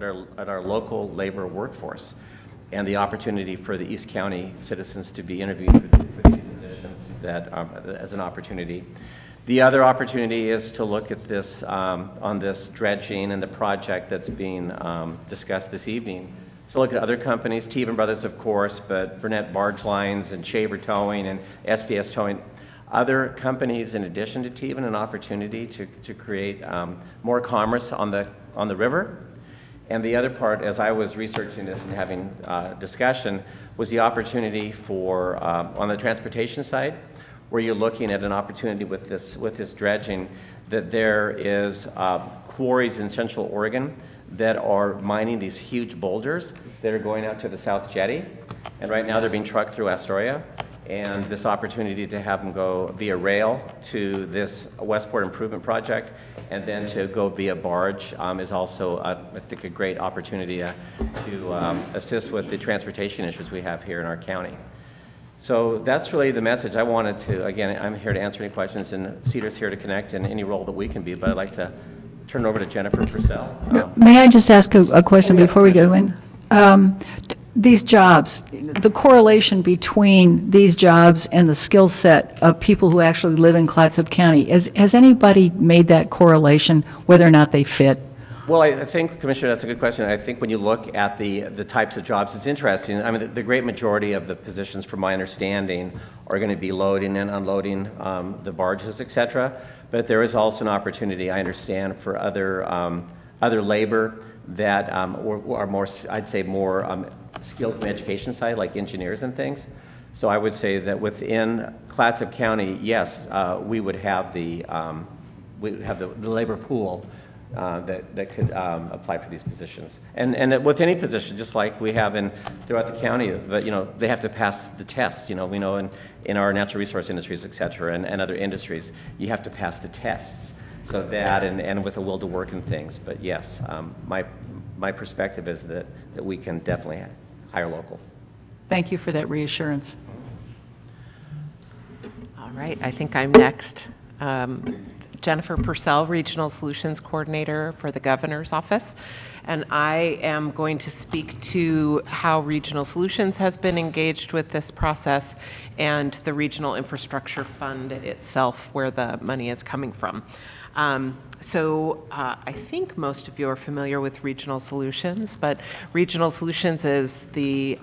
at our local labor workforce and the opportunity for the East County citizens to be interviewed for these positions that, as an opportunity. The other opportunity is to look at this, on this dredging and the project that's being discussed this evening. So look at other companies, Teven Brothers, of course, but Burnett Barge Lines and Shaver Towing and SDS Towing. Other companies, in addition to Teven, an opportunity to create more commerce on the river. And the other part, as I was researching this and having discussion, was the opportunity for, on the transportation side, where you're looking at an opportunity with this dredging, that there is quarries in Central Oregon that are mining these huge boulders that are going out to the South Jetty. And right now they're being trucked through Astoria. And this opportunity to have them go via rail to this Westport Improvement Project and then to go via barge is also, I think, a great opportunity to assist with the transportation issues we have here in our county. So that's really the message. I wanted to, again, I'm here to answer any questions, and CEDAR's here to connect in any role that we can be, but I'd like to turn it over to Jennifer Purcell. May I just ask a question before we go in? These jobs, the correlation between these jobs and the skill set of people who actually live in Clatsop County, has anybody made that correlation, whether or not they fit? Well, I think, Commissioner, that's a good question. I think when you look at the types of jobs, it's interesting. I mean, the great majority of the positions, from my understanding, are going to be loading and unloading the barges, et cetera. But there is also an opportunity, I understand, for other labor that are more, I'd say, more skilled from the education side, like engineers and things. So I would say that within Clatsop County, yes, we would have the labor pool that could apply for these positions. And with any position, just like we have throughout the county, but they have to pass the test. We know in our natural resource industries, et cetera, and other industries, you have to pass the tests. So that and with a will to work and things. But yes, my perspective is that we can definitely hire local. Thank you for that reassurance. All right, I think I'm next. Jennifer Purcell, Regional Solutions Coordinator for the Governor's Office. And I am going to speak to how Regional Solutions has been engaged with this process and the Regional Infrastructure Fund itself, where the money is coming from. I think most of you are familiar with Regional Solutions, but Regional Solutions is the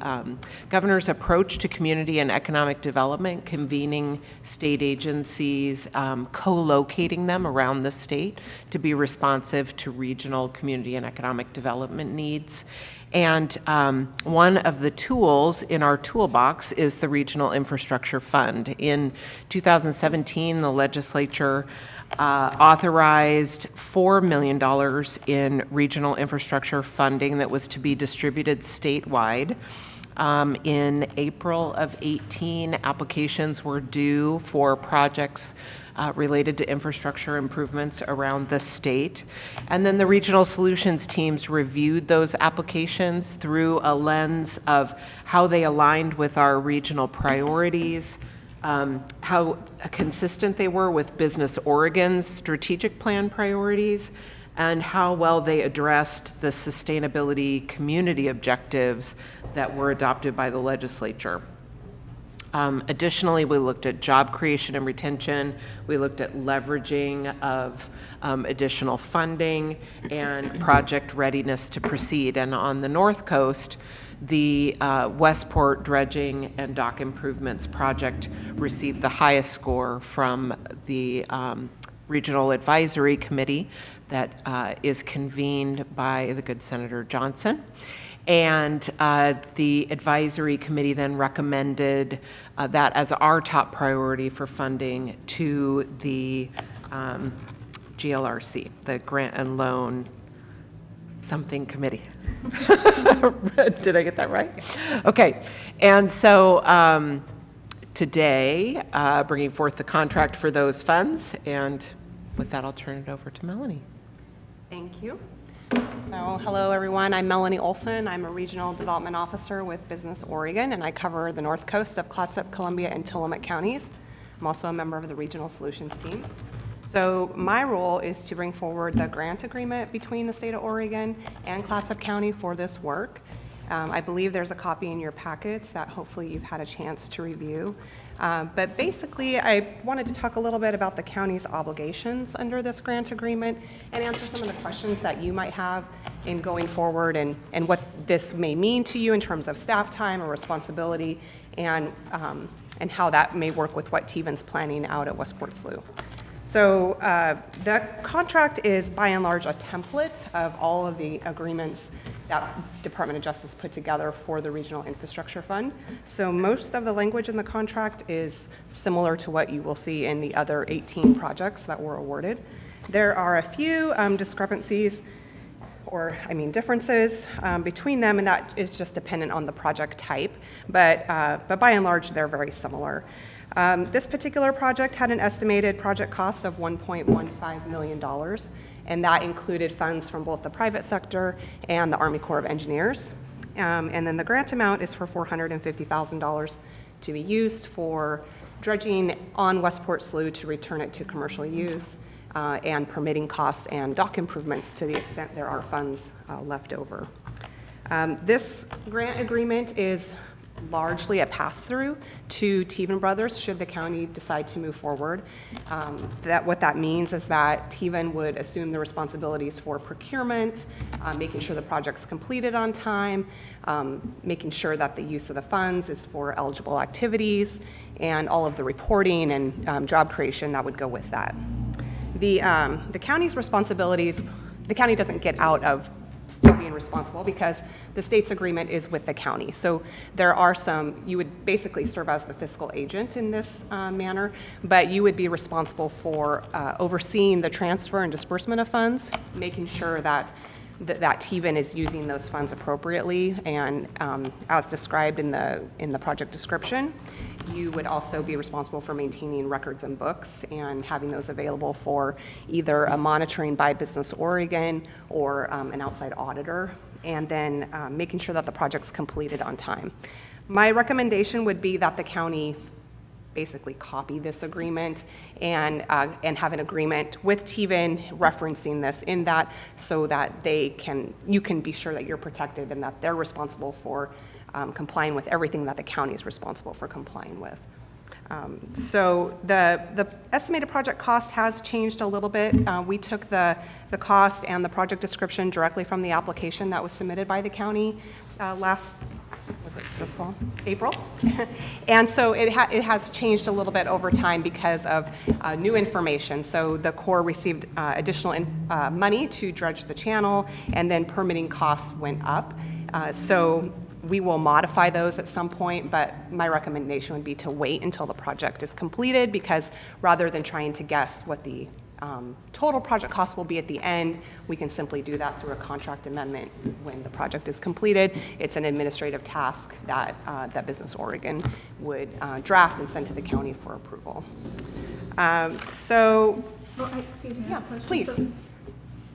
governor's approach to community and economic development, convening state agencies, co-locating them around the state to be responsive to regional community and economic development needs. And one of the tools in our toolbox is the Regional Infrastructure Fund. In 2017, the legislature authorized $4 million in regional infrastructure funding that was to be distributed statewide. In April of 18, applications were due for projects related to infrastructure improvements around the state. And then the regional solutions teams reviewed those applications through a lens of how they aligned with our regional priorities, how consistent they were with Business Oregon's strategic plan priorities, and how well they addressed the sustainability community objectives that were adopted by the legislature. Additionally, we looked at job creation and retention. We looked at leveraging of additional funding and project readiness to proceed. And on the North Coast, the Westport Dredging and Dock Improvements Project received the highest score from the Regional Advisory Committee that is convened by the good Senator Johnson. And the advisory committee then recommended that as our top priority for funding to the GLRC, the Grant and Loan something committee. Did I get that right? Okay. And so today, bringing forth the contract for those funds. And with that, I'll turn it over to Melanie. Thank you. So hello, everyone. I'm Melanie Olson. I'm a Regional Development Officer with Business Oregon, and I cover the north coast of Clatsop, Columbia, and Tillamook counties. I'm also a member of the Regional Solutions team. So my role is to bring forward the grant agreement between the state of Oregon and Clatsop County for this work. I believe there's a copy in your packets that hopefully you've had a chance to review. But basically, I wanted to talk a little bit about the county's obligations under this grant agreement and answer some of the questions that you might have in going forward and what this may mean to you in terms of staff time or responsibility and how that may work with what TVN's planning out at Westport Slough. So the contract is by and large a template of all of the agreements that Department of Justice put together for the Regional Infrastructure Fund. So most of the language in the contract is similar to what you will see in the other 18 projects that were awarded. There are a few discrepancies differences between them, and that is just dependent on the project type, but by and large, they're very similar. This particular project had an estimated project cost of $1.15 million, and that included funds from both the private sector and the Army Corps of Engineers. And then the grant amount is for $450,000 to be used for dredging on Westport Slough to return it to commercial use, and permitting costs and dock improvements to the extent there are funds left over. This grant agreement is largely a pass-through to TVN Brothers should the county decide to move forward. What that means is that TVN would assume the responsibilities for procurement, making sure the project's completed on time, making sure that the use of the funds is for eligible activities, and all of the reporting and job creation that would go with that. The county's responsibilities, the county doesn't get out of still being responsible because the state's agreement is with the county. So there are you would basically serve as the fiscal agent in this manner, but you would be responsible for overseeing the transfer and disbursement of funds, making sure that TVN is using those funds appropriately and as described in the project description. You would also be responsible for maintaining records and books and having those available for either a monitoring by Business Oregon or an outside auditor, and then making sure that the project's completed on time. My recommendation would be that the county basically copy this agreement and have an agreement with TVN referencing this in that so that you can be sure that you're protected and that they're responsible for complying with everything that the county is responsible for complying with. So the estimated project cost has changed a little bit. We took the cost and the project description directly from the application that was submitted by the county April? And so it has changed a little bit over time because of new information. So the Corps received additional money to dredge the channel, and then permitting costs went up. So we will modify those at some point, but my recommendation would be to wait until the project is completed, because rather than trying to guess what the total project cost will be at the end, we can simply do that through a contract amendment when the project is completed. It's an administrative task that Business Oregon would draft and send to the county for approval. Well, excuse me, I have a question. Please. So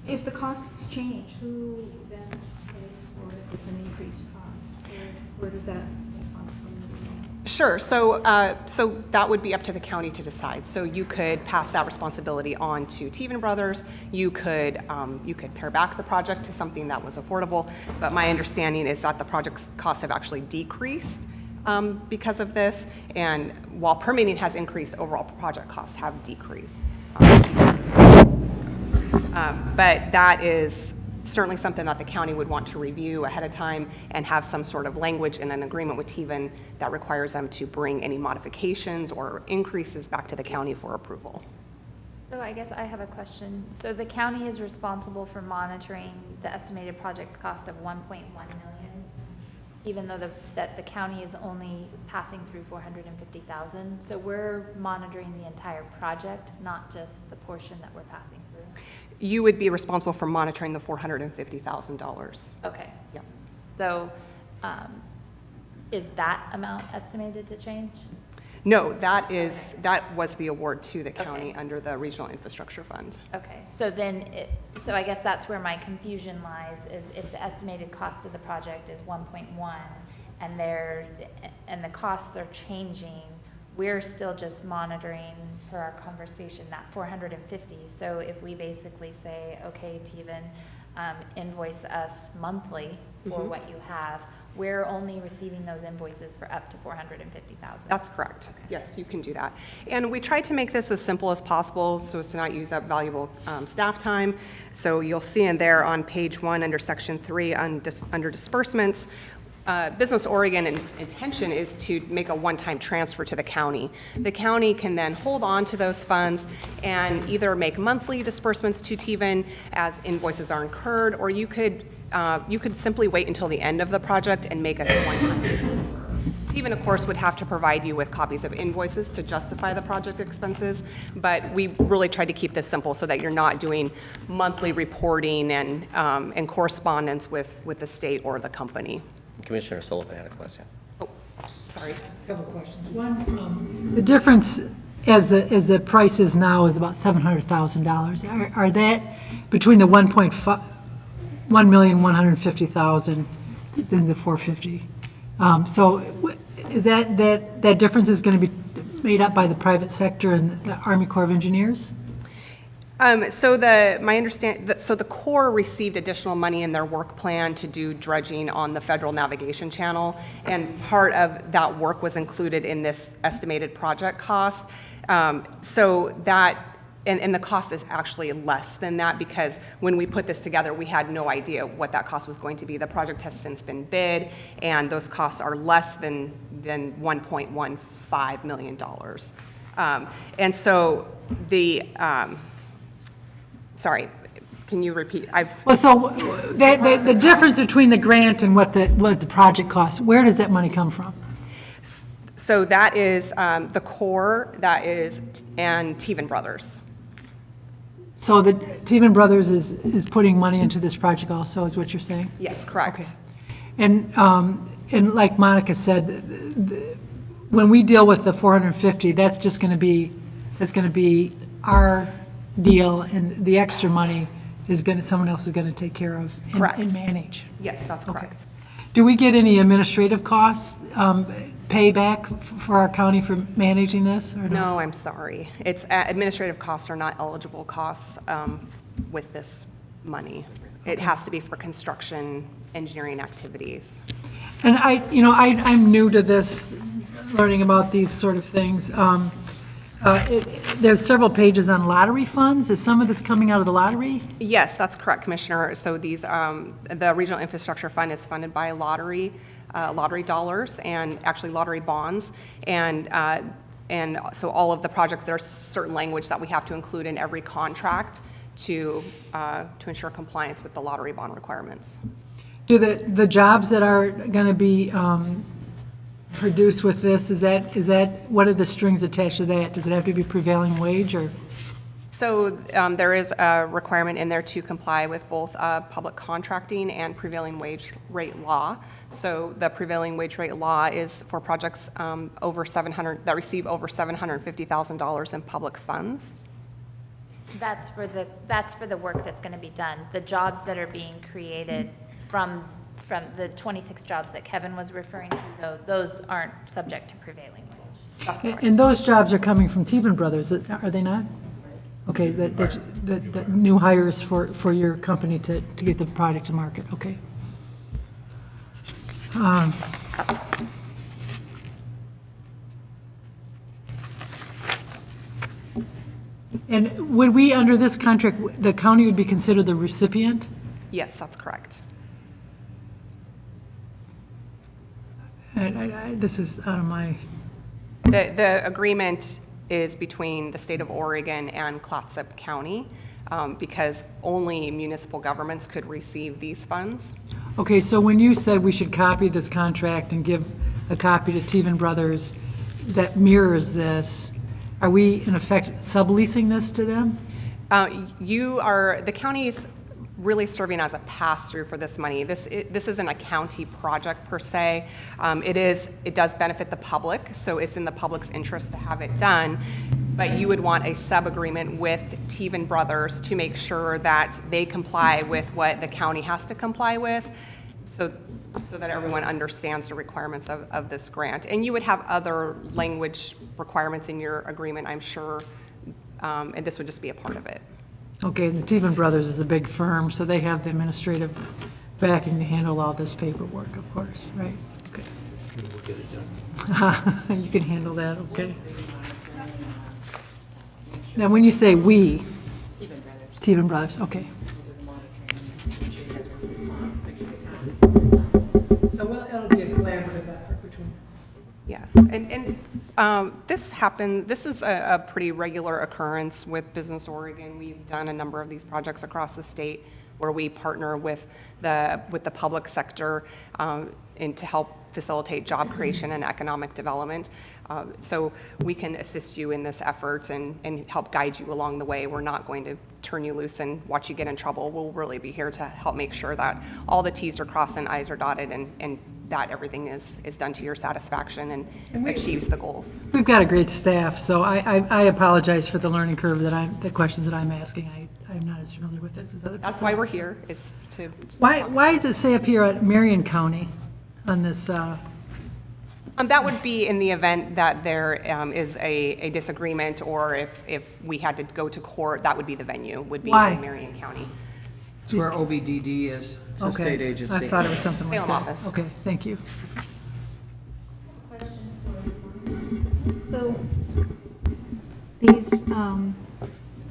if the costs change, who then pays for it if it's an increased cost? Where does that responsibility go? Sure. So that would be up to the county to decide. So you could pass that responsibility on to TVN Brothers. You could pare back the project to something that was affordable. But my understanding is that the project's costs have actually decreased because of this. And while permitting has increased, overall project costs have decreased. But that is certainly something that the county would want to review ahead of time and have some sort of language in an agreement with TVN that requires them to bring any modifications or increases back to the county for approval. So I guess I have a question. So the county is responsible for monitoring the estimated project cost of 1.1 million, even though that the county is only passing through 450,000. So we're monitoring the entire project, not just the portion that we're passing through. You would be responsible for monitoring the $450,000. Okay. Yeah. So is that amount estimated to change? No, that was the award to the county under the Regional Infrastructure Fund. Okay, so then, so I guess that's where my confusion lies, is if the estimated cost of the project is 1.1 and the costs are changing, we're still just monitoring, per our conversation, that 450. So if we basically say, okay, Teven, invoice us monthly for what you have, we're only receiving those invoices for up to 450,000. That's correct. Yes, you can do that. And we tried to make this as simple as possible so as to not use up valuable staff time. So you'll see in there on page 1 under section 3 under disbursements, Business Oregon intention is to make a one-time transfer to the county. The county can then hold on to those funds and either make monthly disbursements to Teven as invoices are incurred, or you could simply wait until the end of the project and make a one-time transfer. Teven, of course, would have to provide you with copies of invoices to justify the project expenses, but we really tried to keep this simple so that you're not doing monthly reporting and correspondence with the state or the company. Commissioner Sullivan had a question. Oh, sorry. Couple questions. One, the difference as the price is now is about $700,000. Are that between the 1,150,000 than the 450? So is that difference is going to be made up by the private sector and the Army Corps of Engineers? So the Corps received additional money in their work plan to do dredging on the Federal Navigation Channel, and part of that work was included in this estimated project cost. So that, and the cost is actually less than that, because when we put this together, we had no idea what that cost was going to be. The project has since been bid, and those costs are less than $1.15 million. And so the sorry, can you repeat? Well, so the difference between the grant and what the project costs, where does that money come from? So that is the Corps, and Teven Brothers. So the Teven Brothers is putting money into this project also, is what you're saying? Yes, correct. Okay. And like Monica said, when we deal with the 450, that's going to be our deal, and the extra money is someone else is going to take care of and manage. Yes, that's Okay. correct. Do we get any administrative costs payback for our county for managing this, or No, I'm sorry. It's administrative costs are not eligible costs with this money. It has to be for construction, engineering activities. And I'm new to this, learning about these sort of things. There's several pages on lottery funds. Is some of this coming out of the lottery? Yes, that's correct, Commissioner. So these, the Regional Infrastructure Fund is funded by lottery dollars and actually lottery bonds. And so all of the projects, there's certain language that we have to include in every contract to ensure compliance with the lottery bond requirements. Do the jobs that are going to be produced with this, is that what are the strings attached to that? Does it have to be prevailing wage, or? So there is a requirement in there to comply with both public contracting and prevailing wage rate law. So the prevailing wage rate law is for projects that receive over $750,000 in public funds. That's for the work that's going to be done. The jobs that are being created from the 26 jobs that Kevin was referring to, though, those aren't subject to prevailing wage. That's correct. And those jobs are coming from Teven Brothers, are they not? Okay, the new hires for your company to get the product to market, okay. And would we, under this contract, the county would be considered the recipient? Yes, that's correct. This is out of my, The agreement is between the state of Oregon and Clatsop County because only municipal governments could receive these funds. okay, so when you said we should copy this contract and give a copy to Teven Brothers that mirrors this, are we in effect subleasing this to them? The county's really serving as a pass-through for this money. This isn't a county project per se. It does benefit the public, so it's in the public's interest to have it done. But you would want a sub-agreement with Teven Brothers to make sure that they comply with what the county has to comply with, so that everyone understands the requirements of this grant. And you would have other language requirements in your agreement, I'm sure, and this would just be a part of it. Okay, the Teven Brothers is a big firm, so they have the administrative backing to handle all this paperwork, of course, right? Okay. We'll get it done. You can handle that, okay. Now, when you say "we," Teven Brothers, okay. So it'll be a collaborative effort between us. Yes, this is a pretty regular occurrence with Business Oregon. We've done a number of these projects across the state where we partner with the public sector and to help facilitate job creation and economic development. So we can assist you in this effort and help guide you along the way. We're not going to turn you loose and watch you get in trouble. We'll really be here to help make sure that all the T's are crossed and I's are dotted and that everything is done to your satisfaction and achieves the goals. We've got a great staff, so I apologize for the learning curve the questions that I'm asking. I'm not as familiar with this as other people. That's why we're here, is to Why does it say up here at Marion County on this? that would be in the event that there is a disagreement, or if we had to go to court, that would be the venue, would be Why? in Marion County. It's where OBDD is. It's a Okay. state agency. I thought it was something like Salem that. office. Okay, thank you. So these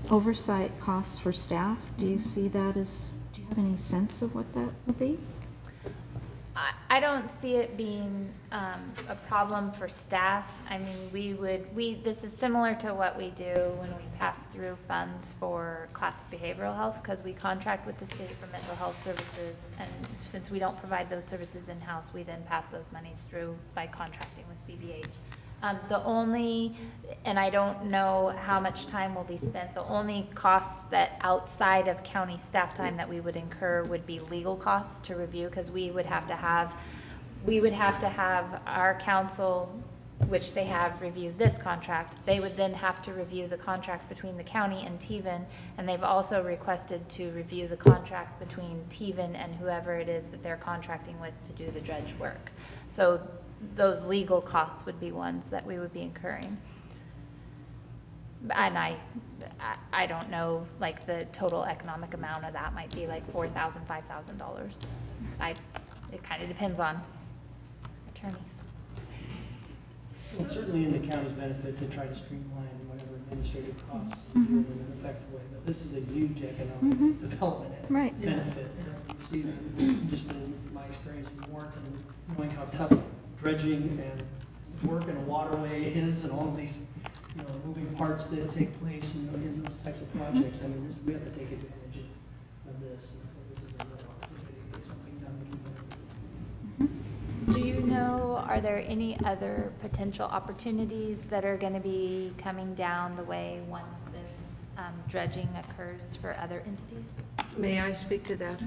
oversight costs for staff, do you see that as, do you have any sense of what that will be? I don't see it being a problem for staff. I mean, this is similar to what we do when we pass through funds for classic behavioral health, because we contract with the state for mental health services, and since we don't provide those services in-house, we then pass those monies through by contracting with CBH. The only, and I don't know how much time will be spent, the only costs that outside of county staff time that we would incur would be legal costs to review, because we would have to have our counsel, which they have reviewed this contract. They would then have to review the contract between the county and Teven, and they've also requested to review the contract between Teven and whoever it is that they're contracting with to do the dredge work. So those legal costs would be ones that we would be incurring. And I don't know, like, the total economic amount of that might be like $4,000, $5,000. It kind of depends on attorneys. It's certainly in the county's benefit to try to streamline whatever administrative costs in an effective way, but this is a huge economic development Right. benefit. You see that just in my experience in Warrenton, knowing how tough dredging and work in a waterway is, and all of these, moving parts that take place in those types of projects. I mean, we have to take advantage of this. And I think this is a real opportunity to get something done. Do you know, are there any other potential opportunities that are going to be coming down the way once this dredging occurs for other entities? May I speak to that?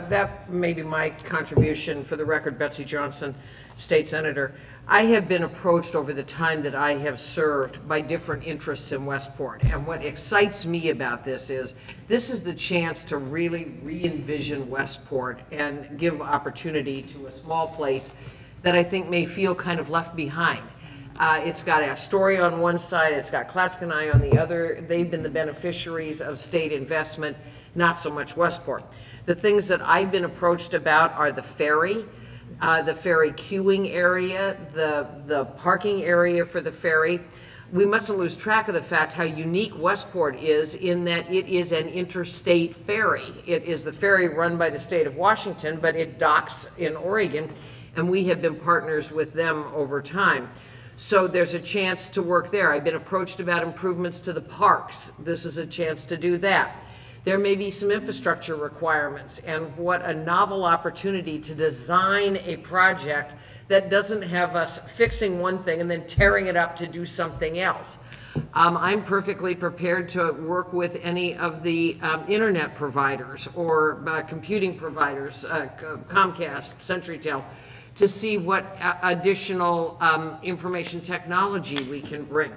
That may be my contribution. For the record, Betsy Johnson, State Senator. I have been approached over the time that I have served by different interests in Westport. And what excites me about this is the chance to really re-envision Westport and give opportunity to a small place that I think may feel kind of left behind. It's got Astoria on one side, it's got Clatskanie on the other. They've been the beneficiaries of state investment, not so much Westport. The things that I've been approached about are the ferry queuing area, the parking area for the ferry. We mustn't lose track of the fact how unique Westport is in that it is an interstate ferry. It is the ferry run by the state of Washington, but it docks in Oregon, and we have been partners with them over time. So there's a chance to work there. I've been approached about improvements to the parks. This is a chance to do that. There may be some infrastructure requirements, and what a novel opportunity to design a project that doesn't have us fixing one thing and then tearing it up to do something else. I'm perfectly prepared to work with any of the internet providers or computing providers, Comcast, CenturyTel, to see what additional information technology we can bring.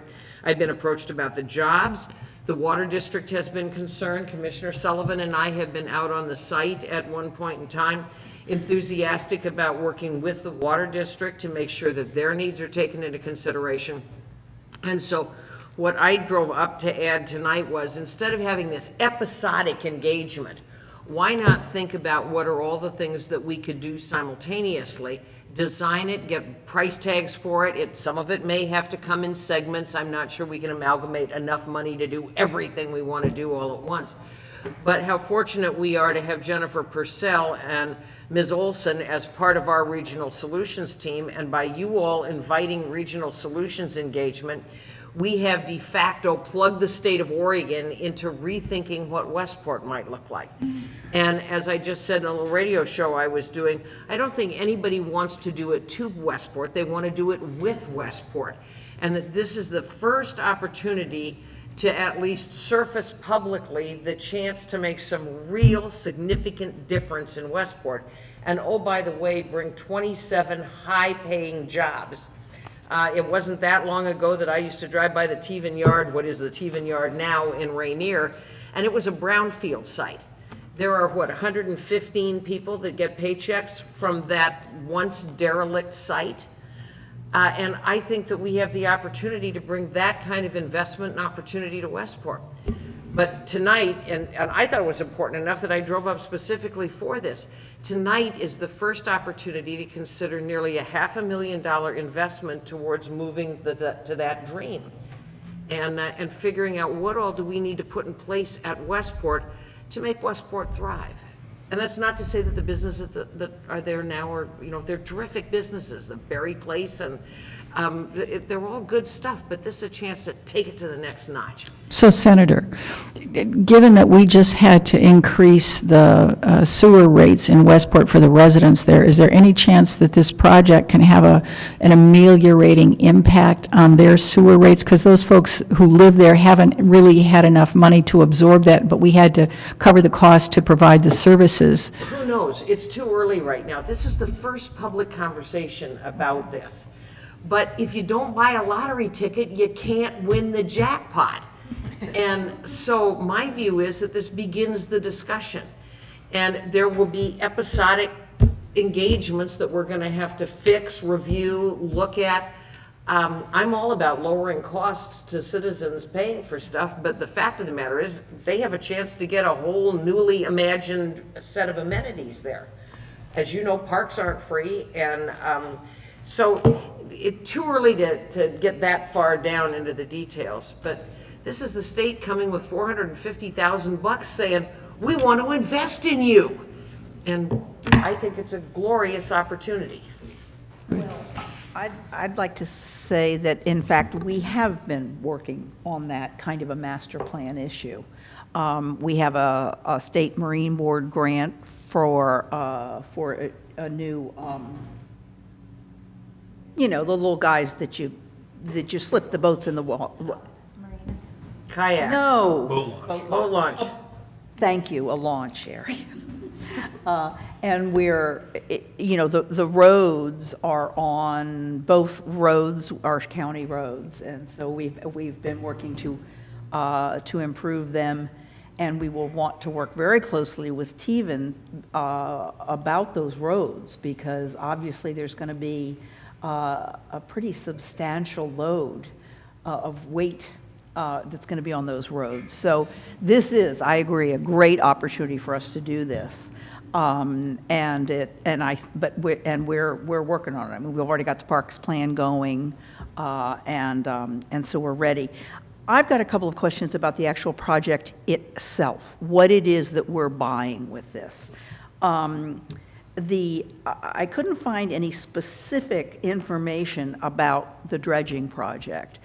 I've been approached about the jobs. The Water District has been concerned. Commissioner Sullivan and I have been out on the site at one point in time, enthusiastic about working with the Water District to make sure that their needs are taken into consideration. And so what I drove up to add tonight was, instead of having this episodic engagement, why not think about what are all the things that we could do simultaneously, design it, get price tags for it. Some of it may have to come in segments. I'm not sure we can amalgamate enough money to do everything we want to do all at once. But how fortunate we are to have Jennifer Purcell and Ms. Olson as part of our Regional Solutions team, and by you all inviting Regional Solutions engagement, we have de facto plugged the state of Oregon into rethinking what Westport might look like. And as I just said in a little radio show I was doing, I don't think anybody wants to do it to Westport. They want to do it with Westport. And that this is the first opportunity to at least surface publicly the chance to make some real significant difference in Westport. And oh, by the way, bring 27 high-paying jobs. It wasn't that long ago that I used to drive by the Teven Yard, what is the Teven Yard now in Rainier, and it was a brownfield site. There are, 115 people that get paychecks from that once derelict site. And I think that we have the opportunity to bring that kind of investment and opportunity to Westport. But tonight, and I thought it was important enough that I drove up specifically for this, tonight is the first opportunity to consider nearly a $500,000 investment towards moving to that dream. And figuring out what all do we need to put in place at Westport to make Westport thrive. And that's not to say that the businesses that are there now are, they're terrific businesses, the Berry Place, and they're all good stuff, but this is a chance to take it to the next notch. So Senator, given that we just had to increase the sewer rates in Westport for the residents there, is there any chance that this project can have an ameliorating impact on their sewer rates? Because those folks who live there haven't really had enough money to absorb that, but we had to cover the cost to provide the services. Who knows? It's too early right now. This is the first public conversation about this. But if you don't buy a lottery ticket, you can't win the jackpot. And so my view is that this begins the discussion. And there will be episodic engagements that we're going to have to fix, review, look at. I'm all about lowering costs to citizens paying for stuff, but the fact of the matter is they have a chance to get a whole newly imagined set of amenities there. As you know, parks aren't free, and so it's too early to get that far down into the details. But this is the state coming with $450,000 saying, we want to invest in you. And I think it's a glorious opportunity. I'd like to say that, in fact, we have been working on that kind of a master plan issue. We have a state Marine Board grant for a new, the little guys that you slip the boats in the wall. Kayak. No. Boat launch. Thank you, a launch area. And we're, the roads are on, both roads are county roads, and so we've been working to improve them, and we will want to work very closely with Teven about those roads, because obviously there's going to be a pretty substantial load of weight that's going to be on those roads. So this is, I agree, a great opportunity for us to do this. We're working on it. I mean, we've already got the parks plan going, and so we're ready. I've got a couple of questions about the actual project itself, what it is that we're buying with this. I couldn't find any specific information about the dredging project.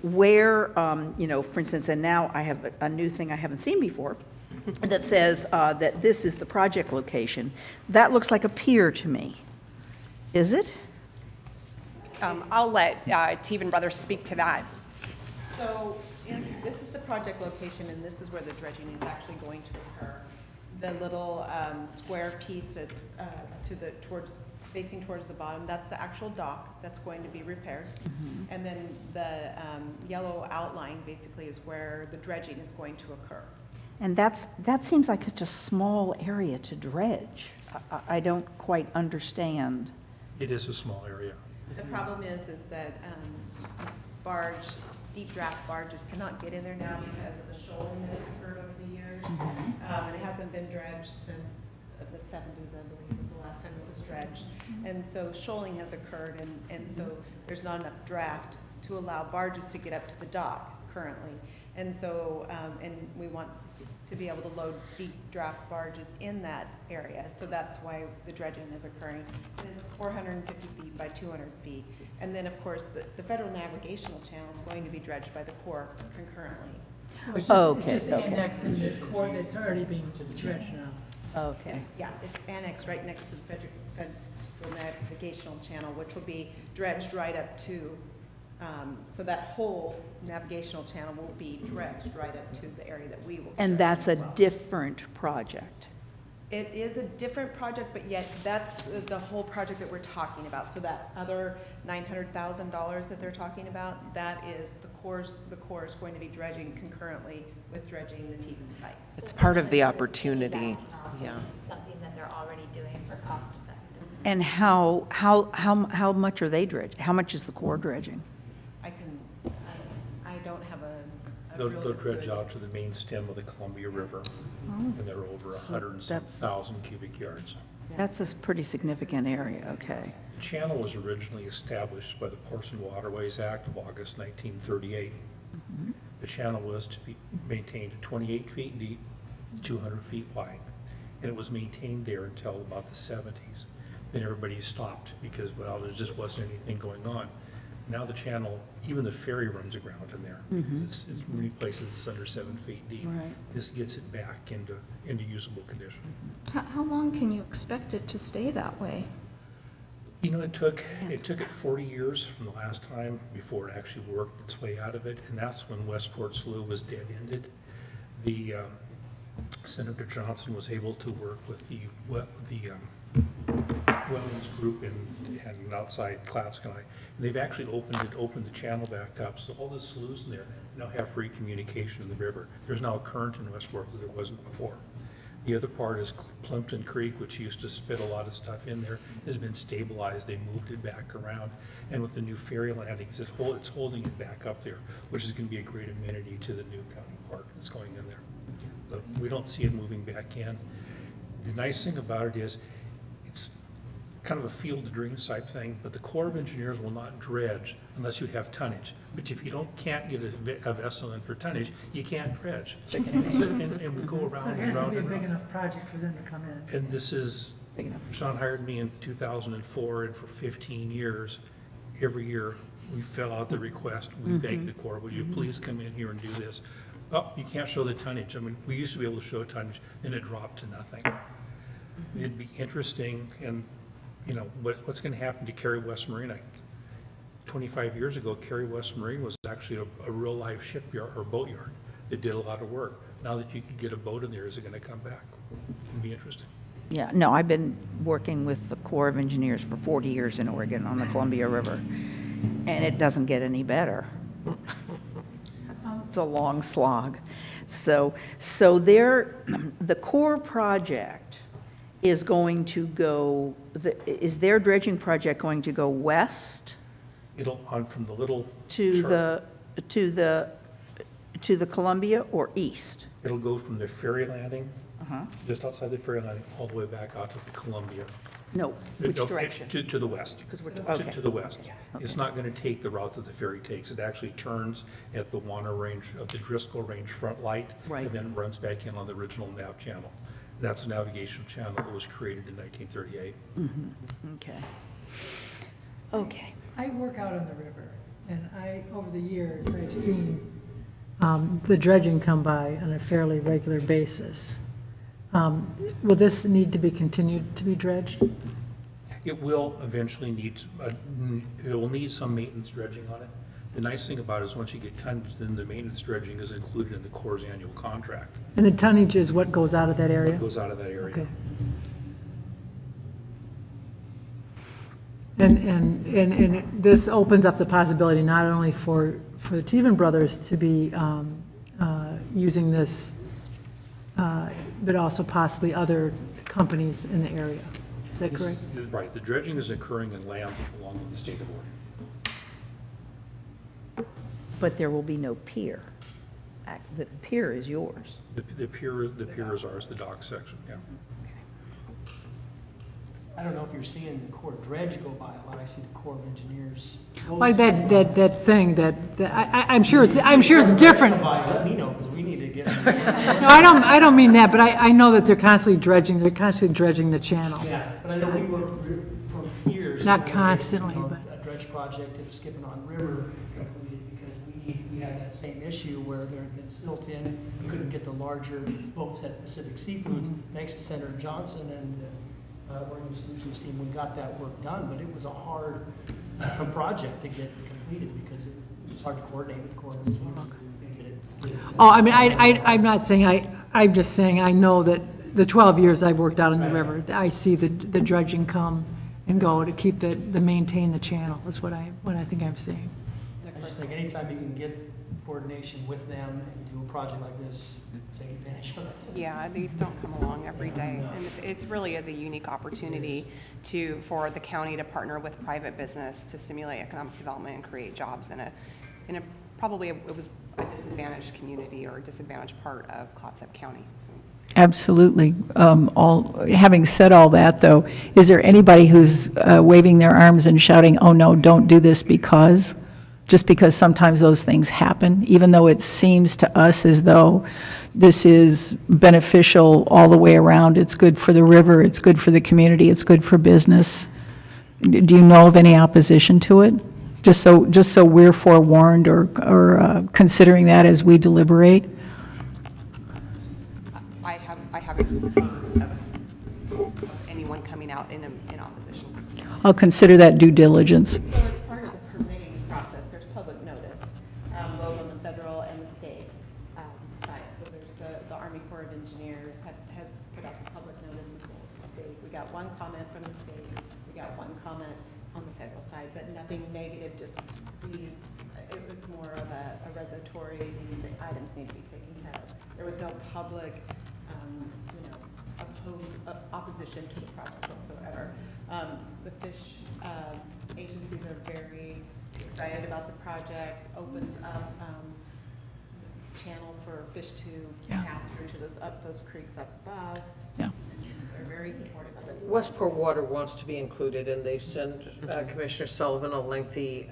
Where, for instance, and now I have a new thing I haven't seen before that says that this is the project location. That looks like a pier to me. Is it? I'll let Teven Brothers speak to that. So this is the project location, and this is where the dredging is actually going to occur. The little square piece that's facing towards the bottom, that's the actual dock that's going to be repaired. Mm-hmm. And then the yellow outline basically is where the dredging is going to occur. And that seems like such a small area to dredge. I don't quite understand. It is a small area. The problem is that barge, deep draft barges cannot get in there now because of the shoaling that has occurred over the years. And it hasn't been dredged since the 70s, I believe, was the last time it was dredged. And so shoaling has occurred, and so there's not enough draft to allow barges to get up to the dock currently. And so, and we want to be able to load deep draft barges in that area. So that's why the dredging is occurring. And it's 450 feet by 200 feet. And then, of course, the federal navigational channel is going to be dredged by the Corps concurrently. It's just Okay. annexing the core that's already being dredged now. Okay. Yeah, it's annexed right next to the federal navigational channel, which will be dredged right up to, so that whole navigational channel will be dredged right up to the area that we will. And dredge that's a as well. different project. It is a different project, but yet that's the whole project that we're talking about. So that other $900,000 that they're talking about, that is the Corps is going to be dredging concurrently with dredging the Teven site. It's part of the opportunity, yeah. Something that they're already doing for cost effective. And how much are they dredging? How much is the Corps dredging? I don't have a They'll really dredge good- out to the main stem of the Columbia River, and they're over 100,000 cubic yards. That's a pretty significant area, okay. The channel was originally established by the Ports and Waterways Act of August 1938. The channel was to be maintained at 28 feet deep, 200 feet wide, and it was maintained there until about the 70s. Then everybody stopped because, well, there just wasn't anything going on. Now the channel, even the ferry runs aground in there. It's in many places it's under 7 feet deep. Right. This gets it back into usable condition. How long can you expect it to stay that way? You know, it took it 40 years from the last time before it actually worked its way out of it, and that's when Westport Slough was dead-ended. The Senator Johnson was able to work with the wetlands group and outside Clatskanie, and they've actually opened the channel back up, so all the sloughs in there now have free communication in the river. There's now a current in Westport that there wasn't before. The other part is Plimpton Creek, which used to spit a lot of stuff in there, has been stabilized. They moved it back around, and with the new ferry landings, it's holding it back up there, which is going to be a great amenity to the new county park that's going in there. But we don't see it moving back in. The nice thing about it is it's kind of a field of dreams type thing, but the Corps of Engineers will not dredge unless you have tonnage. But if you can't get a vessel in for tonnage, you can't dredge. And we go around So it and has to around be a and big around. enough project for them to come in. And this is, Big enough. Sean hired me in 2004, and for 15 years, every year, we fill out the request, we beg the Corps, would you please come in here and do this? Oh, you can't show the tonnage. I mean, we used to be able to show tonnage, then it dropped to nothing. It'd be interesting, and you know, what's going to happen to Cary West Marina? 25 years ago, Cary West Marine was actually a real life shipyard or boatyard that did a lot of work. Now that you could get a boat in there, is it going to come back? It'll be interesting. Yeah, no, I've been working with the Corps of Engineers for 40 years in Oregon on the Columbia River, and it doesn't get any better. It's a long slog. So the core project is going to go, is their dredging project going to go west It'll, from the little to chart, the Columbia, or east? it'll go from the ferry landing, just outside the ferry landing, all the way back out to the Columbia. No, which No, direction? To the west. 'Cause we're- To okay. the west. It's not going to take the route that the ferry takes. It actually turns at the Warner Range, the Driscoll Range front light, Right. and then runs back in on the original nav channel. That's a navigational channel that was created in 1938. Okay. Okay. I work out on the river, and over the years, I've seen the dredging come by on a fairly regular basis. Will this need to be continued to be dredged? It will eventually need, it will need some maintenance dredging on it. The nice thing about it is once you get tonnage, then the maintenance dredging is included in the Corps' annual contract. And the tonnage is what goes out of that area? It goes out of that area. Okay. And this opens up the possibility not only for the Teven brothers to be using this, but also possibly other companies in the area. Is that correct? Right, the dredging is occurring in lands that belong to the state of Oregon. But there will be no pier. The pier is yours. The pier is ours, the dock section, yeah. I don't know if you're seeing the Corps dredge go by a lot. I see the Corps of Engineers. Like that thing I'm sure it's different. Let me know, because we need to get. No, I don't mean that, but I know that they're constantly dredging the channel. Yeah, but I know we were from years. Not constantly, but. A dredge project at the Skipping-On River completed because we had that same issue where there had been silt in. We couldn't get the larger boats at Pacific Seafoods. Thanks to Senator Johnson and the Oregon Solutions team, we got that work done, but it was a hard project to get completed because it was hard to coordinate with the Corps of Engineers and get it. Oh, I mean, I'm not saying I'm just saying I know that the 12 years I've worked out on the river, I see the dredging come and go to keep maintain the channel is what I think I'm seeing. I just think anytime you can get coordination with them and do a project like this, take advantage of it. Yeah, these don't come along every day, and it's really is a unique opportunity for the county to partner with private business to stimulate economic development and create jobs in a probably it was a disadvantaged community or a disadvantaged part of Clatsop County. So. Absolutely. Having said all that, though, is there anybody who's waving their arms and shouting, "Oh no, don't do this," because? Just because sometimes those things happen, even though it seems to us as though this is beneficial all the way around. It's good for the river, it's good for the community, it's good for business. Do you know of any opposition to it? Just so we're forewarned or considering that as we deliberate? I haven't heard of anyone coming out in opposition. I'll consider that due diligence. So as part of the permitting process, there's public notice, both on the federal and the state side. So there's the Army Corps of Engineers has put out the public notice as well as the state. We got one comment from the state, we got one comment on the federal side, but nothing negative, just these, it was more of a regulatory, these items need to be taken care of. There was no public, opposition to the project whatsoever. The fish agencies are very excited about the project, opens up channel for fish to pass through to those creeks up above. Yeah. They're very supportive of it. Westport Water wants to be included, and they've sent Commissioner Sullivan a lengthy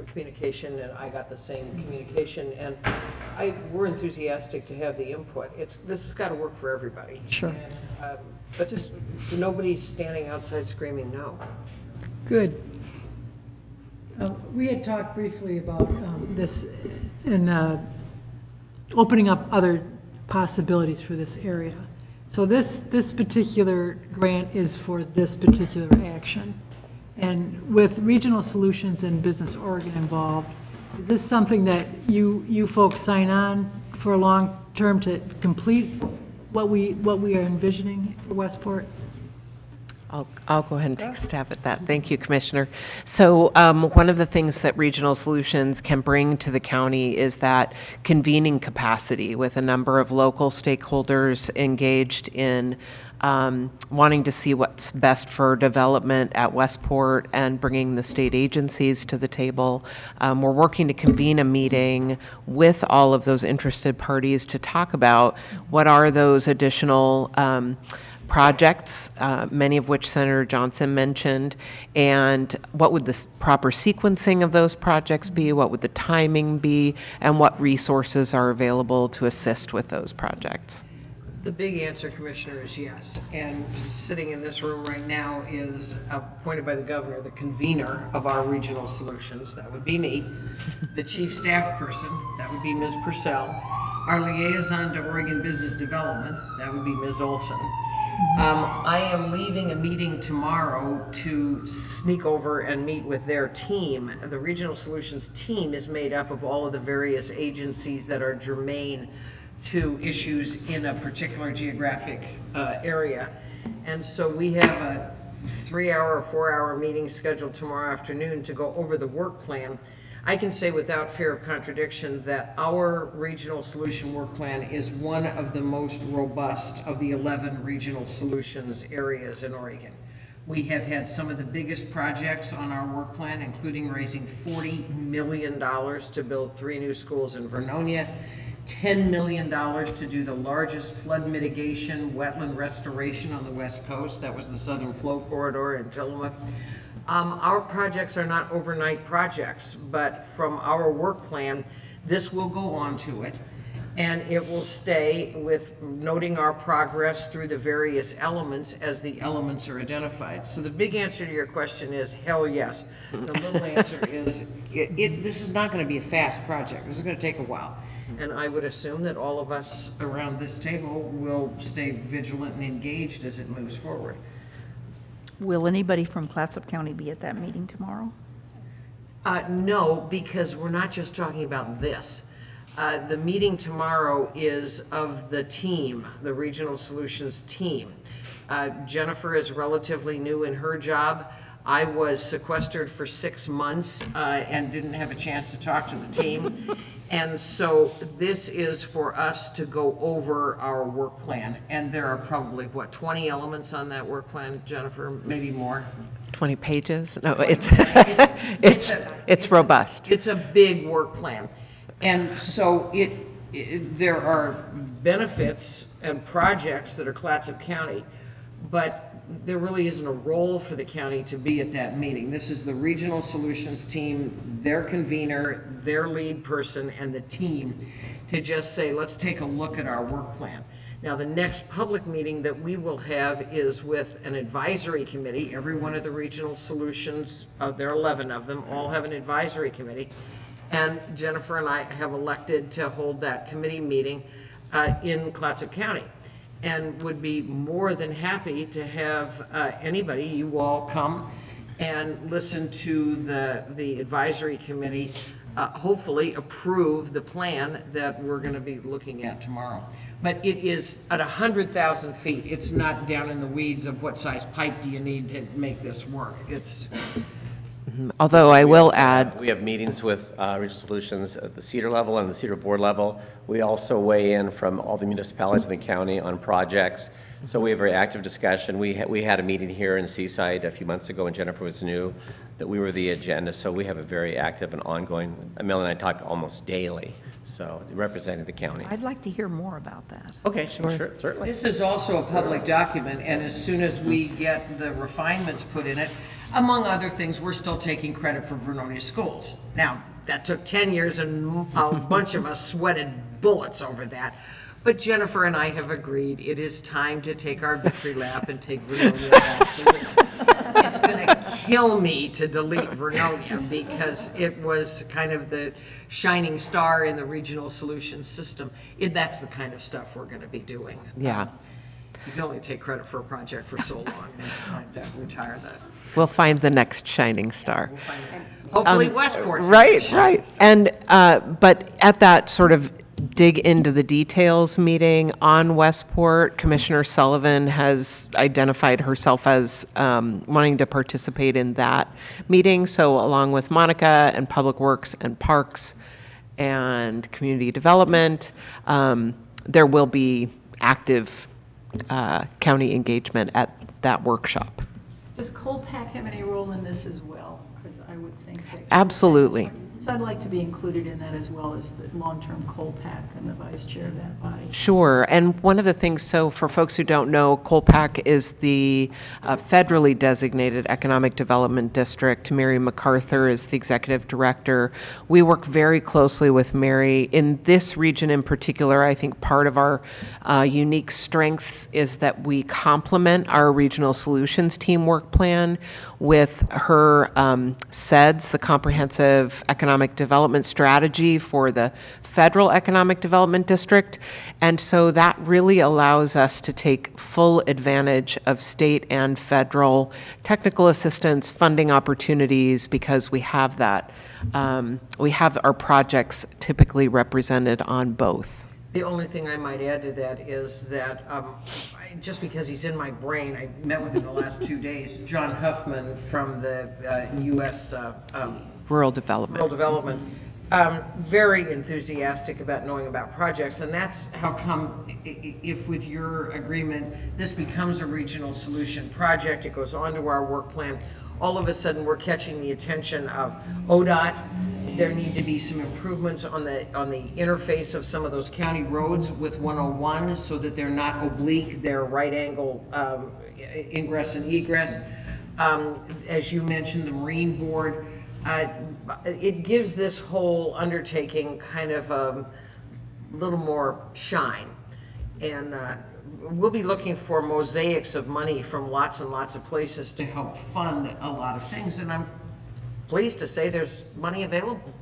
communication, and I got the same communication, and we're enthusiastic to have the input. This has got to work for everybody. Sure. And, but just nobody's standing outside screaming no. Good. We had talked briefly about this and opening up other possibilities for this area. So this particular grant is for this particular action. And with Regional Solutions and Business Oregon involved, is this something that you folks sign on for a long term to complete what we are envisioning for Westport? I'll go ahead and take a stab at that. Thank you, Commissioner. So one of the things that Regional Solutions can bring to the county is that convening capacity with a number of local stakeholders engaged in wanting to see what's best for development at Westport and bringing the state agencies to the table. We're working to convene a meeting with all of those interested parties to talk about what are those additional projects, many of which Senator Johnson mentioned, and what would the proper sequencing of those projects be, what would the timing be, and what resources are available to assist with those projects. The big answer, Commissioner, is yes. And sitting in this room right now is appointed by the governor, the convener of our regional solutions. That would be me. The chief staff person, that would be Ms. Purcell. Our liaison to Oregon Business Development, that would be Ms. Olson. I am leaving a meeting tomorrow to sneak over and meet with their team. The Regional Solutions team is made up of all of the various agencies that are germane to issues in a particular geographic area. And so we have a 3-hour or 4-hour meeting scheduled tomorrow afternoon to go over the work plan. I can say without fear of contradiction that our regional solution work plan is one of the most robust of the 11 regional solutions areas in Oregon. We have had some of the biggest projects on our work plan, including raising $40 million to build 3 new schools in Vernonia, $10 million to do the largest flood mitigation, wetland restoration on the West Coast. That was the Southern Flow Corridor in Tillamook. Our projects are not overnight projects, but from our work plan, this will go on to it, and it will stay with noting our progress through the various elements as the elements are identified. So the big answer to your question is hell yes. The little answer is this is not going to be a fast project. This is going to take a while. And I would assume that all of us around this table will stay vigilant and engaged as it moves forward. Will anybody from Clatsop County be at that meeting tomorrow? No, because we're not just talking about this. The meeting tomorrow is of the team, the Regional Solutions team. Jennifer is relatively new in her job. I was sequestered for 6 months and didn't have a chance to talk to the team. And so this is for us to go over our work plan. And there are probably, 20 elements on that work plan, Jennifer, maybe more? 20 pages? No, it's robust. It's a big work plan. And so there are benefits and projects that are Clatsop County, but there really isn't a role for the county to be at that meeting. This is the Regional Solutions team, their convener, their lead person, and the team to just say, let's take a look at our work plan. Now, the next public meeting that we will have is with an advisory committee. Every one of the Regional Solutions, there are 11 of them, all have an advisory committee. And Jennifer and I have elected to hold that committee meeting in Clatsop County, and would be more than happy to have anybody, you all, come and listen to the advisory committee hopefully approve the plan that we're going to be looking at tomorrow. But it is at 100,000 feet. It's not down in the weeds of what size pipe do you need to make this work. It's Although I will add, We have meetings with Regional Solutions at the Cedar level and the Cedar Board level. We also weigh in from all the municipalities in the county on projects. So we have very active discussion. We had a meeting here in Seaside a few months ago when Jennifer was new, that we were the agenda. So we have a very active and ongoing, Mel and I talk almost daily, so representing the county. I'd like to hear more about that. Okay, sure, certainly. This is also a public document, and as soon as we get the refinements put in it, among other things, we're still taking credit for Vernonia schools. Now, that took 10 years and a bunch of us sweated bullets over that. But Jennifer and I have agreed it is time to take our victory lap and take Vernonia back to this. It's going to kill me to delete Vernonia because it was kind of the shining star in the Regional Solutions system. That's the kind of stuff we're going to be doing. yeah, You can only take credit for a project for so long, and it's time to retire that. we'll find the next shining star. Hopefully Westport's. Right. And, but at that sort of dig into the details meeting on Westport, Commissioner Sullivan has identified herself as wanting to participate in that meeting. So along with Monica and Public Works and Parks and Community Development, there will be active county engagement at that workshop. Does Colpack have any role in this as well? Because I would think that. Absolutely. So I'd like to be included in that as well as the long-term Colpack and the vice chair of that body. Sure, and one of the things, so for folks who don't know, Colpack is the federally designated economic development district. Mary MacArthur is the executive director. We work very closely with Mary. In this region in particular, I think part of our unique strengths is that we complement our regional solutions team work plan with her CEDS, the Comprehensive Economic Development Strategy for the Federal Economic Development District. And so that really allows us to take full advantage of state and federal technical assistance, funding opportunities, because we have that. We have our projects typically represented on both. The only thing I might add to that is that, just because he's in my brain, I met with him the last 2 days, John Huffman from the U.S. Rural development. Rural Development very enthusiastic about knowing about projects, and that's how come, if with your agreement, this becomes a regional solution project, it goes onto our work plan, all of a sudden, we're catching the attention of ODOT. There need to be some improvements on the interface of some of those county roads with 101, so that they're not oblique, they're right angle ingress and egress. As you mentioned, the Marine Board, it gives this whole undertaking kind of a little more shine. And we'll be looking for mosaics of money from lots and lots of places to help fund a lot of things. And I'm pleased to say there's money available.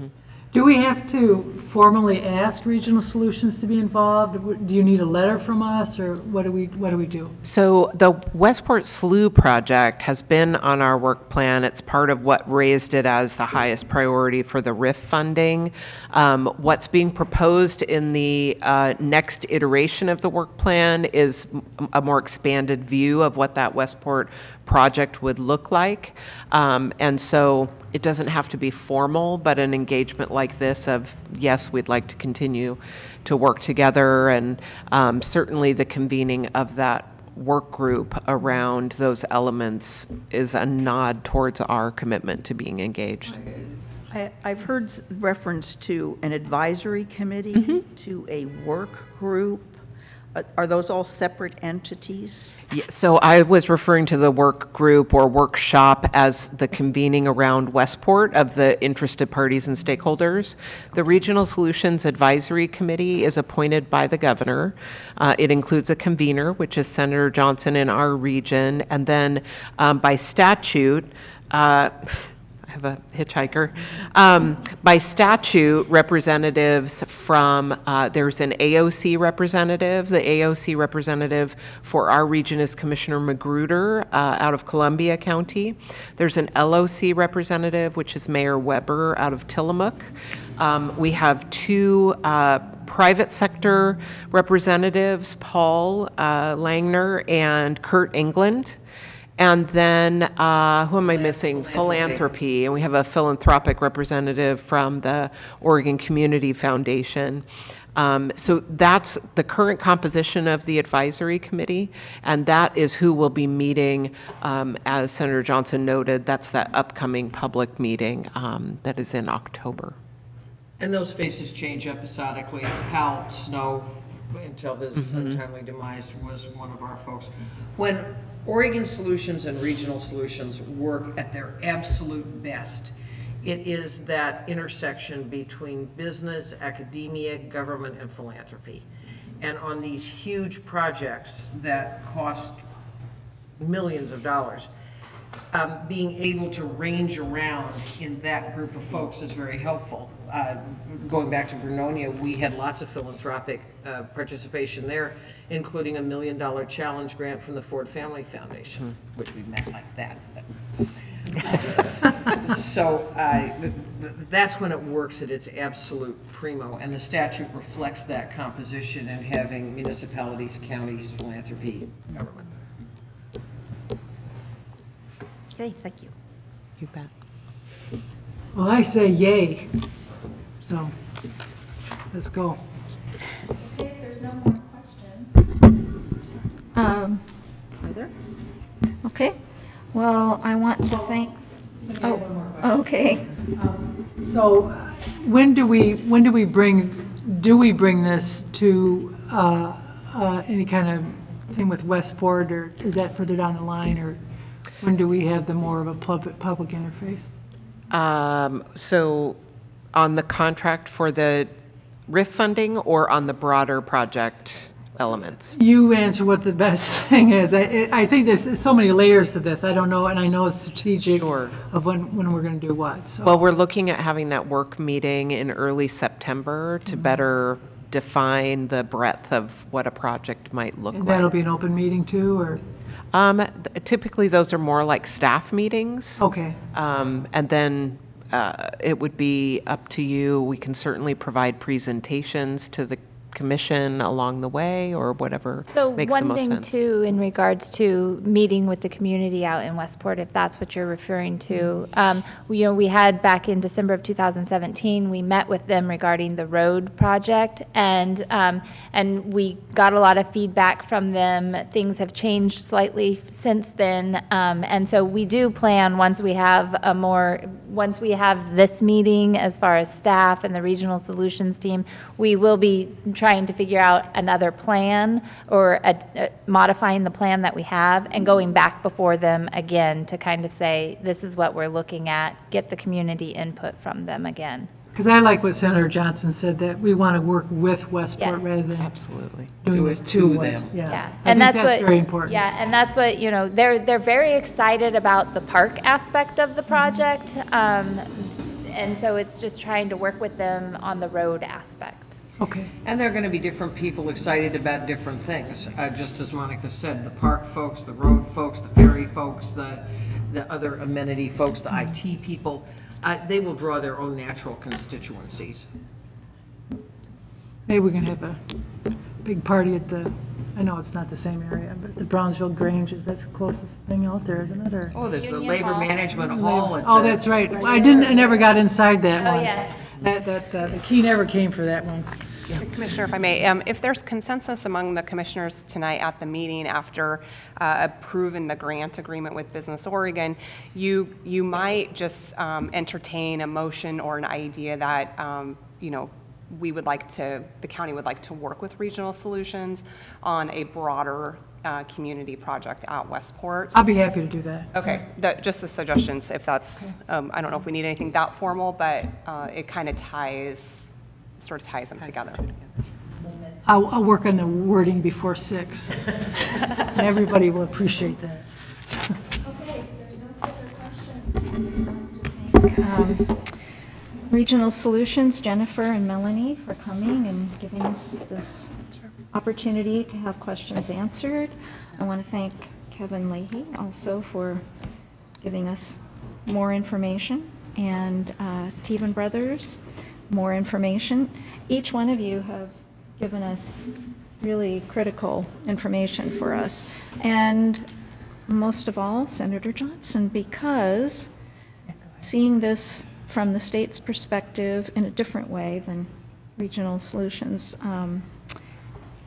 Do we have to formally ask Regional Solutions to be involved? Do you need a letter from us, or what do we do? So the Westport Slough project has been on our work plan. It's part of what raised it as the highest priority for the RIF funding. What's being proposed in the next iteration of the work plan is a more expanded view of what that Westport project would look like. And so it doesn't have to be formal, but an engagement like this of, yes, we'd like to continue to work together, and certainly the convening of that work group around those elements is a nod towards our commitment to being engaged. I've heard reference to an advisory committee, to a work group. Are those all separate entities? Yeah, so I was referring to the work group or workshop as the convening around Westport of the interested parties and stakeholders. The Regional Solutions Advisory Committee is appointed by the governor. It includes a convener, which is Senator Johnson in our region, and then by statute, I have a hitchhiker. By statute, representatives from, there's an AOC representative. The AOC representative for our region is Commissioner Magruder out of Columbia County. There's an LOC representative, which is Mayor Weber out of Tillamook. We have two private sector representatives, Paul Langner and Kurt England. And then, who am I missing? Philanthropy. And we have a philanthropic representative from the Oregon Community Foundation. So that's the current composition of the advisory committee, and that is who will be meeting, as Senator Johnson noted, that's that upcoming public meeting that is in October. And those faces change episodically. Hal Snow, until his untimely demise, was one of our folks. When Oregon Solutions and Regional Solutions work at their absolute best, it is that intersection between business, academia, government, and philanthropy. And on these huge projects that cost millions of dollars, being able to range around in that group of folks is very helpful. Going back to Vernonia, we had lots of philanthropic participation there, including $1 million challenge grant from the Ford Family Foundation, which we met like that. So that's when it works at its absolute primo, and the statute reflects that composition in having municipalities, counties, philanthropy, government. Okay, thank you. You bet. Well, I say yay. So, let's go. Okay, if there's no more questions. Are there? Okay, well, I want to thank, okay. So, when do we bring this to any kind of thing with Westport, or is that further down the line, or when do we have the more of a public interface? So on the contract for the RIF funding or on the broader project elements? You answer what the best thing is. I think there's so many layers to this. I don't know, and I know it's strategic Sure. of when we're going to do what. So. Well, we're looking at having that work meeting in early September to better define the breadth of what a project might look And like. that'll be an open meeting too, or? Typically, those are more like staff meetings. Okay. And then it would be up to you. We can certainly provide presentations to the commission along the way, or whatever So makes the one most thing sense. too, in regards to meeting with the community out in Westport, if that's what you're referring to, we had back in December of 2017, we met with them regarding the road project, and we got a lot of feedback from them. Things have changed slightly since then, and so we do plan, once we have this meeting as far as staff and the regional solutions team, we will be trying to figure out another plan, or modifying the plan that we have and going back before them again to kind of say, this is what we're looking at, get the community input from them again. Because I like what Senator Johnson said, that we want to work with Westport Yes. rather than Absolutely. doing Do this it to to West. them. Yeah, Yeah, I and think that's that's what. very important. Yeah, and that's what, they're very excited about the park aspect of the project. And so it's just trying to work with them on the road aspect. Okay. And there are going to be different people excited about different things. Just as Monica said, the park folks, the road folks, the ferry folks, the other amenity folks, the IT people, they will draw their own natural constituencies. Maybe we can have a big party at I know it's not the same area, but the Brownsville Grange that's the closest thing out there, isn't it? Or? Oh, there's the Union Labor Hall. Management Hall. Oh, that's right. I never got inside that Oh, one. yeah. The key never came for that one. Commissioner, if I may, if there's consensus among the commissioners tonight at the meeting after approving the grant agreement with Business Oregon, you might just entertain a motion or an idea that, the county would like to work with Regional Solutions on a broader community project at Westport. I'll be happy to do that. Okay, just a suggestion, if that's, I don't know if we need anything that formal, but it kind of sort of ties them together. I'll work on the wording before 6. And everybody will appreciate that. Okay, there's no further questions. Regional Solutions, Jennifer and Melanie, for coming and giving us this opportunity to have questions answered. I want to thank Kevin Leahy also for giving us more information, and Teven Brothers, more information. Each one of you have given us really critical information for us. And most of all, Senator Johnson, because seeing this from the state's perspective in a different way than Regional Solutions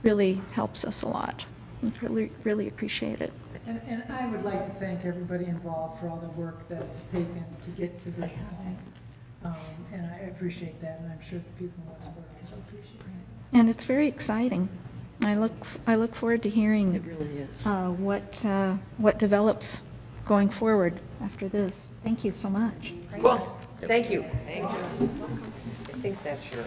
really helps us a lot. Really, really appreciate it. And I would like to thank everybody involved for all the work that it's taken to get to this point. And I appreciate that, and I'm sure the people in Westport also appreciate it. And it's very exciting. I look forward to hearing It really is. what develops going forward after this. Thank you so much. Well, thank you. I think that's yours.